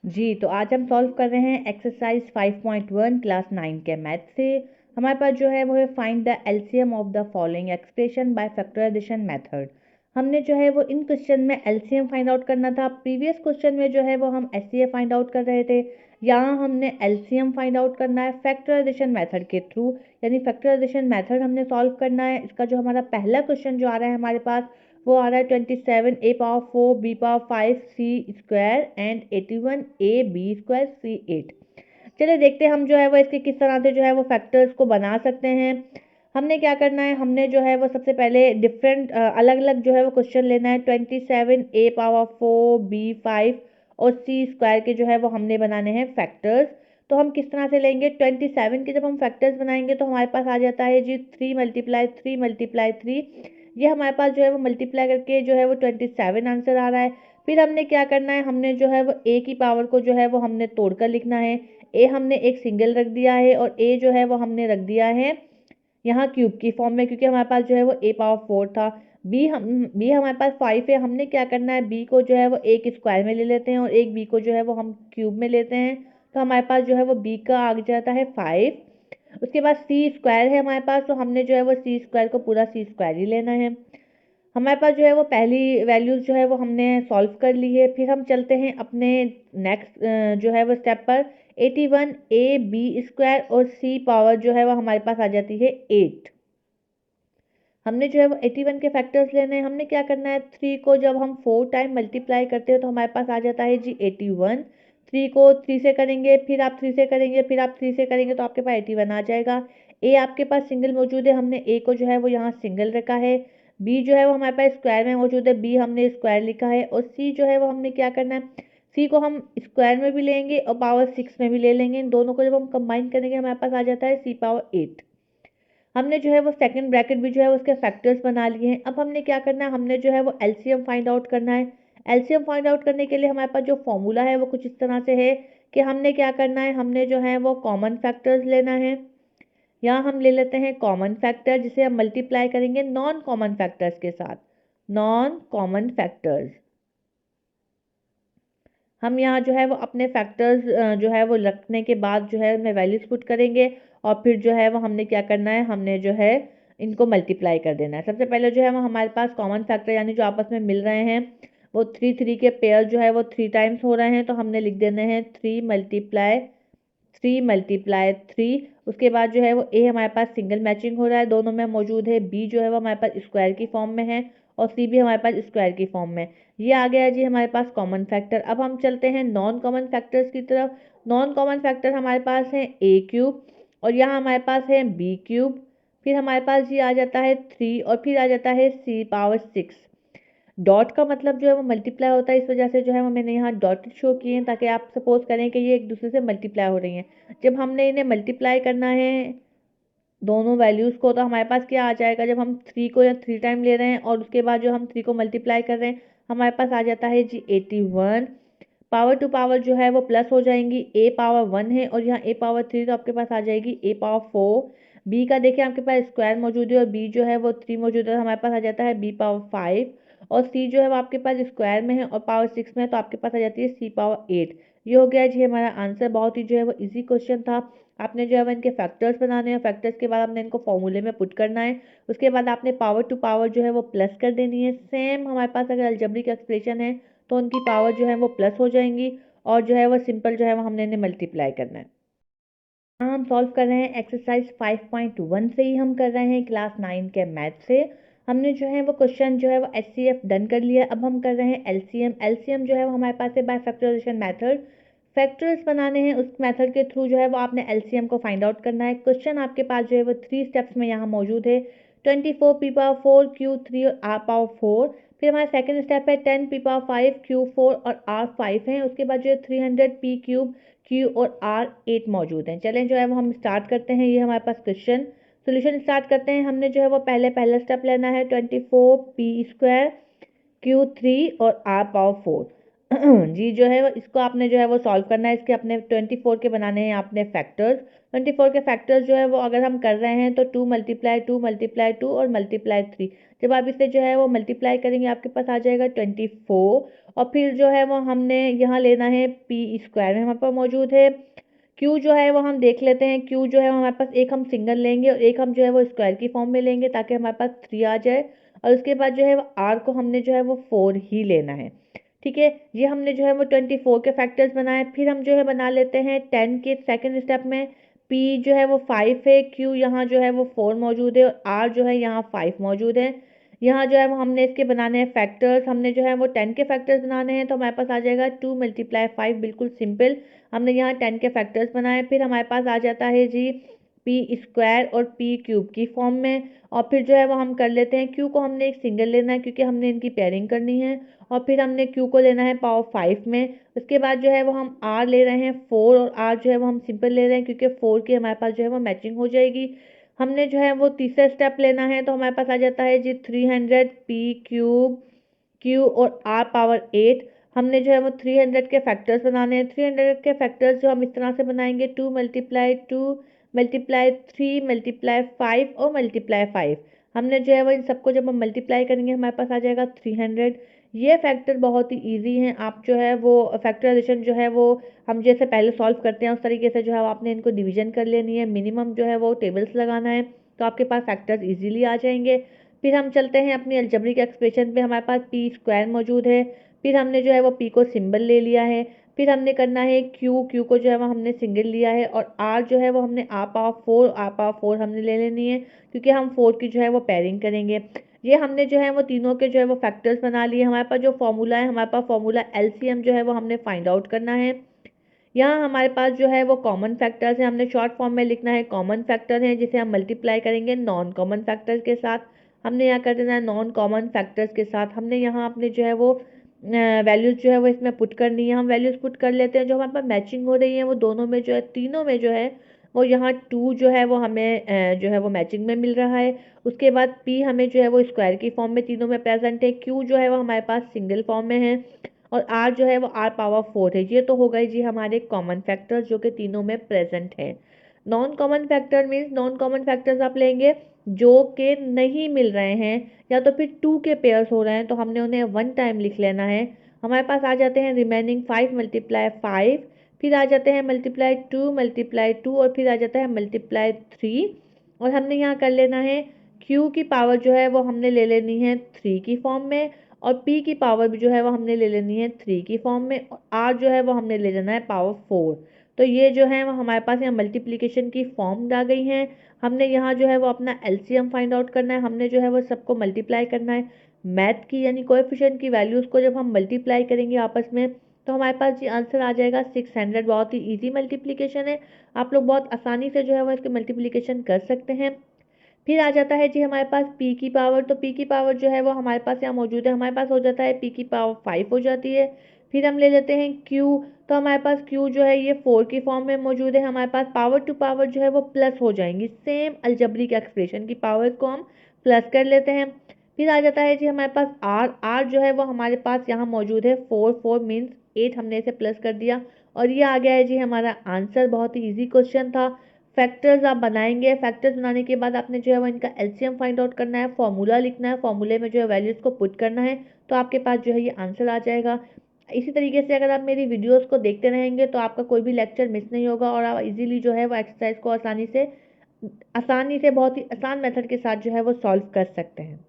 जी, तो आज हम सॉल्व कर रहे हैं एक्सरसाइज 5.1 क्लास 9 के मैथ से। हमारे पास जो है वो है find the LCM of the following expression by factorisation method. हमने जो है वो इन क्वेश्चन में एलसीएम फाइंड आउट करना था। प्रीवियस क्वेश्चन में जो है वो हम एचसीएफ फाइंड आउट कर रहे थे। यहाँ हमने एलसीएम फाइंड आउट करना है फैक्टराइजेशन मेथड के थ्रू, यानी फैक्टराइजेशन मेथड हमने सॉल्व करना है। इसका जो हमारा पहला क्वेश्चन जो आ रहा है हमारे पास, वो आ रहा है 27 a power 4 b power 5 c square and 81 a b square c 8। चलिए देखते हैं हम जो है वो इसके किस तरह से जो है वो फैक्टर्स को बना सकते हैं। हमने क्या करना है, हमने जो है वो सबसे पहले डिफरेंट अलग अलग जो है वो क्वेश्चन लेना है। 27 a पावर 4 b 5 और c स्क्वायर के जो है वो हमने बनाने हैं फैक्टर्स। तो हम किस तरह से लेंगे, 27 के जब हम फैक्टर्स बनाएंगे तो हमारे पास आ जाता है जी 3 मल्टीप्लाई 3 मल्टीप्लाई 3। ये हमारे पास जो है वो मल्टीप्लाई करके जो है वो 27 आंसर आ रहा है। फिर हमने क्या करना है, हमने जो है वो ए की पावर को जो है वो हमने तोड़कर लिखना है। ए हमने एक सिंगल रख दिया है और ए जो है वो हमने रख दिया है यहाँ क्यूब की फॉर्म में, क्योंकि हमारे पास जो है वो ए पावर 4 था। बी हमारे पास 5 है। हमने क्या करना है, बी को जो है वो एक स्क्वायर में ले लेते हैं और एक बी को जो है वो हम क्यूब में लेते हैं। तो हमारे पास जो है वो बी का आ जाता है 5। उसके बाद सी स्क्वायर है हमारे पास, तो हमने जो है वो सी स्क्वायर को पूरा सी स्क्वायर ही लेना है। हमारे पास जो है वो पहली वैल्यूज जो है वो हमने सॉल्व कर ली है। फिर हम चलते हैं अपने नेक्स्ट जो है वो स्टेप पर। 81 ए बी स्क्वायर और सी पावर जो है वो हमारे पास आ जाती है 8। हमने जो है वो 81 के फैक्टर्स लेने हैं। हमने क्या करना है, 3 को जब हम 4 टाइम मल्टीप्लाई करते हैं तो हमारे पास आ जाता है जी 81। 3 को 3 से करेंगे, फिर आप 3 से करेंगे, फिर आप 3 से करेंगे तो आपके पास 81 आ जाएगा। ए आपके पास सिंगल मौजूद है, हमने ए को जो है वो यहाँ सिंगल रखा है। बी जो है वो हमारे पास स्क्वायर में मौजूद है, बी हमने स्क्वायर लिखा है। और सी जो है वो हमने क्या करना है, सी को हम स्क्वायर में भी लेंगे और पावर 6 में भी ले लेंगे। इन दोनों को जब हम कंबाइन करेंगे हमारे पास आ जाता है सी पावर 8। हमने जो है वो सेकंड ब्रैकेट भी जो है उसके फैक्टर्स बना लिए हैं। अब हमने क्या करना है, हमने जो है वो एलसीएम फाइंड आउट करना है। एलसीएम फाइंड आउट करने के लिए हमारे पास जो फॉर्मूला है वो कुछ इस तरह से है कि हमने क्या करना है, हमने जो है वो कॉमन फैक्टर्स लेना है। यहाँ हम ले लेते हैं कॉमन फैक्टर, जिसे हम मल्टीप्लाई करेंगे नॉन कॉमन फैक्टर्स के साथ। नॉन कॉमन फैक्टर्स, हम यहाँ जो है वो अपने फैक्टर्स जो है वो रखने के बाद जो है उनमें वैल्यूज पुट करेंगे और फिर जो है वो हमने क्या करना है, हमने जो है इनको मल्टीप्लाई कर देना है। सबसे पहले जो है वो हमारे पास कॉमन फैक्टर यानी जो आपस में मिल रहे हैं वो 3 के पेयर जो है वो 3 टाइम्स हो रहे हैं, तो हमने लिख देने हैं 3 मल्टीप्लाई 3। उसके बाद जो है वो ए हमारे पास सिंगल मैचिंग हो रहा है, दोनों में मौजूद है। बी जो है वो हमारे पास स्क्वायर की फॉर्म में है और सी भी हमारे पास स्क्वायर की फॉर्म में। ये आ गया जी हमारे पास कॉमन फैक्टर। अब हम चलते हैं नॉन कॉमन फैक्टर्स की तरफ। नॉन कॉमन फैक्टर हमारे पास है ए क्यूब और यहाँ हमारे पास है बी क्यूब। फिर हमारे पास ये आ जाता है 3 और फिर आ जाता है सी पावर 6। डॉट का मतलब जो है वो मल्टीप्लाई होता है, इस वजह से जो है वो मैंने यहाँ डॉट शो किए हैं ताकि आप सपोज करें कि ये एक दूसरे से मल्टीप्लाई हो रही हैं। जब हमने इन्हें मल्टीप्लाई करना है दोनों वैल्यूज़ को, तो हमारे पास क्या आ जाएगा, जब हम 3 को या 3 टाइम ले रहे हैं और उसके बाद जो हम 3 को मल्टीप्लाई कर रहे हैं हमारे पास आ जाता है जी 81। पावर टू पावर जो है वो प्लस हो जाएंगी। ए पावर 1 है और यहाँ ए पावर 3, तो आपके पास आ जाएगी ए पावर 4। बी का देखिए आपके पास स्क्वायर मौजूद है और बी जो है वो 3 मौजूद है, तो हमारे पास आ जाता है बी पावर 5। और सी जो है वो आपके पास स्क्वायर में है और पावर 6 में है, तो आपके पास आ जाती है सी पावर 8। ये हो गया जी हमारा आंसर। बहुत ही जो है वो इजी क्वेश्चन था। आपने जो है वो इनके फैक्टर्स बनाने हैं, फैक्टर्स के बाद आपने इनको फॉर्मूले में पुट करना है। उसके बाद आपने पावर टू पावर जो है वो प्लस कर देनी है। सेम हमारे पास अगर अलजेब्रिक एक्सप्रेशन है तो उनकी पावर जो है वो प्लस हो जाएंगी और जो है वो सिंपल जो है वो हमने इन्हें मल्टीप्लाई करना है। यहाँ हम सॉल्व कर रहे हैं एक्सरसाइज 5.1 से ही हम कर रहे हैं क्लास 9 के मैथ से। हमने जो है वो क्वेश्चन जो है वो एचसीएफ डन कर लिया। अब हम कर रहे हैं एलसीएम। एलसीएम जो है वो हमारे पास है बाय फैक्टराइजेशन मेथड। फैक्टर्स बनाने हैं, उस मेथड के थ्रू जो है वो आपने एलसीएम को फाइंड आउट करना है। क्वेश्चन आपके पास जो है वो 3 स्टेप्स में यहाँ मौजूद है। 24 पी पावर 4 क्यू 3 और आर पावर 4। फिर हमारा सेकंड स्टेप है 10 पी पावर 5 क्यू 4 और आर 5 है। उसके बाद जो है 300 पी क्यूब क्यू और आर 8 मौजूद हैं। चलें जो है वो हम स्टार्ट करते हैं। ये हमारे पास क्वेश्चन सोल्यूशन स्टार्ट करते हैं। हमने जो है वो पहला स्टेप लेना है 24 पी स्क्वायर क्यू 3 और आर पावर 4। जी जो है इसको आपने जो है वो सॉल्व करना है। इसके अपने 24 के बनाने हैं आपने फैक्टर्स। 24 के फैक्टर्स जो है वो अगर हम कर रहे हैं तो 2 × 2 × 2 और ×3। जब आप इसे जो है वो मल्टीप्लाई करेंगे आपके पास आ जाएगा 24। और फिर जो है वो हमने यहाँ लेना है पी स्क्वायर में हमारे पास मौजूद है। क्यू जो है वो हम देख लेते हैं। क्यू जो है हमारे पास एक हम सिंगल लेंगे और एक हम जो है वो स्क्वायर की फॉर्म में लेंगे ताकि हमारे पास 3 आ जाए। और उसके बाद जो है वो आर को हमने जो है वो 4 ही लेना है। ठीक है, ये हमने जो है वो 24 के फैक्टर्स बनाए। फिर हम जो है बना लेते हैं 10 के सेकंड स्टेप में। पी जो है वो 5 है, क्यू यहाँ जो है वो 4 मौजूद है और आर जो है यहाँ 5 मौजूद है। यहाँ जो है वो हमने इसके बनाने हैं फैक्टर्स। हमने जो है वो 10 के फैक्टर्स बनाने हैं तो हमारे पास आ जाएगा 2 × 5, बिल्कुल सिंपल। हमने यहाँ 10 के फैक्टर्स बनाए। फिर हमारे पास आ जाता है जी पी स्क्वायर और पी क्यूब की फॉर्म में। और फिर जो है वो हम कर लेते हैं, क्यू को हमने एक सिंगल लेना है क्योंकि हमने इनकी पेयरिंग करनी है। और फिर हमने क्यू को लेना है पावर 5 में। उसके बाद जो है वो हम आर ले रहे हैं 4 और आर जो है वो हम सिंपल ले रहे हैं क्योंकि 4 की हमारे पास जो है वो मैचिंग हो जाएगी। हमने जो है वो तीसरा स्टेप लेना है तो हमारे पास आ जाता है जी 300 पी क्यूब क्यू और आर पावर 8। हमने जो है वो 300 के फैक्टर्स बनाने हैं। 300 के फैक्टर्स जो हम इस तरह से बनाएंगे 2 × 2 × 3 × 5 और ×5। हमने जो है वो इन सबको जब हम मल्टीप्लाई करेंगे हमारे पास आ जाएगा 300। ये फैक्टर बहुत ही इजी हैं। आप जो है वो फैक्टराइजेशन जो है वो हम जैसे पहले सॉल्व करते हैं उस तरीके से जो है आपने इनको डिवीजन कर लेनी है। मिनिमम जो है वो टेबल्स लगाना है तो आपके पास फैक्टर्स इजीली आ जाएंगे। फिर हम चलते हैं अपनी अलजेब्रिक एक्सप्रेशन पे। हमारे पास पी स्क्वायर मौजूद है। फिर हमने जो है वो पी को सिंबल ले लिया है। फिर हमने करना है क्यू, क्यू को जो है वो हमने सिंगल लिया है। और आर जो है वो हमने आर पावर 4 हमने ले लेनी है क्योंकि हम 4 की जो है वो पेयरिंग करेंगे। ये हमने जो है वो तीनों के जो है वो फैक्टर्स बना लिए। हमारे पास जो फॉर्मूला है, हमारे पास फॉर्मूला एलसीएम जो है वो हमने फाइंड आउट करना है। यहाँ हमारे पास जो है वो कॉमन फैक्टर्स है। हमने शॉर्ट फॉर्म में लिखना है कॉमन फैक्टर है जिसे हम मल्टीप्लाई करेंगे नॉन कॉमन फैक्टर्स के साथ। हमने यहाँ कर देना है नॉन कॉमन फैक्टर्स के साथ। हमने यहाँ अपने जो है वो वैल्यूज जो है वो इसमें पुट करनी है। हम वैल्यूज पुट कर लेते हैं जो हमारे पास मैचिंग हो रही है वो दोनों में जो है, तीनों में जो है वो यहाँ 2 जो है वो हमें जो है वो मैचिंग में मिल रहा है। उसके बाद पी हमें जो है वो स्क्वायर की फॉर्म में तीनों में प्रेजेंट है। क्यू जो है वो हमारे पास सिंगल फॉर्म में है और आर जो है वो आर पावर 4 है। ये तो हो गए जी हमारे कॉमन फैक्टर्स जो कि तीनों में प्रेजेंट है। Non common factor means non common factors आप लेंगे जो कि नहीं मिल रहे हैं या तो फिर 2 के पेयर्स हो रहे हैं तो हमने उन्हें 1 टाइम लिख लेना है। हमारे पास आ जाते हैं रिमेनिंग 5 × 5। फिर आ जाते हैं ×2 और फिर आ जाता है ×3। और हमने यहाँ कर लेना है क्यू की पावर जो है वो हमने ले लेनी है 3 की फॉर्म में। और पी की पावर भी जो है वो हमने ले लेनी है 3 की फॉर्म में। और आर जो है वो हमने ले लेना है पावर 4। तो ये जो है वो हमारे पास यहाँ मल्टीप्लिकेशन की फॉर्म आ गई हैं। हमने यहाँ जो है वो अपना एलसीएम फाइंड आउट करना है। हमने जो है वो सबको मल्टीप्लाई करना है। मैथ की यानी कोएफिशिएंट की वैल्यूज़ को जब हम मल्टीप्लाई करेंगे आपस में तो हमारे पास जी आंसर आ जाएगा 600। बहुत ही ईजी मल्टीप्लिकेशन है। आप लोग बहुत आसानी से जो है वो इसके मल्टीप्लिकेशन कर सकते हैं। फिर आ जाता है जी हमारे पास पी की पावर। तो पी की पावर जो है वो हमारे पास यहाँ मौजूद है। हमारे पास हो जाता है पी की पावर 5 हो जाती है। फिर हम ले लेते हैं क्यू। तो हमारे पास क्यू जो है ये 4 की फॉर्म में मौजूद है। हमारे पास पावर टू पावर जो है वो प्लस हो जाएंगी। सेम अलजेब्रिक एक्सप्रेशन की पावर को हम प्लस कर लेते हैं। फिर आ जाता है जी हमारे पास आर। आर जो है वो हमारे पास यहाँ मौजूद है 4 मीन्स 8। हमने इसे प्लस कर दिया और ये आ गया है जी हमारा आंसर। बहुत ही ईजी क्वेश्चन था। फैक्टर्स आप बनाएंगे। फैक्टर्स बनाने के बाद आपने जो है वो इनका एलसीएम फाइंड आउट करना है, फॉर्मूला लिखना है, फॉर्मूले में जो है वैल्यूज़ को पुट करना है तो आपके पास जो है ये आंसर आ जाएगा। इसी तरीके से अगर आप मेरी वीडियोस को देखते रहेंगे तो आपका कोई भी लेक्चर मिस नहीं होगा और आप इजीली जो है वो एक्सरसाइज को आसानी से बहुत ही आसान मेथड के साथ जो है वो सॉल्व कर सकते हैं।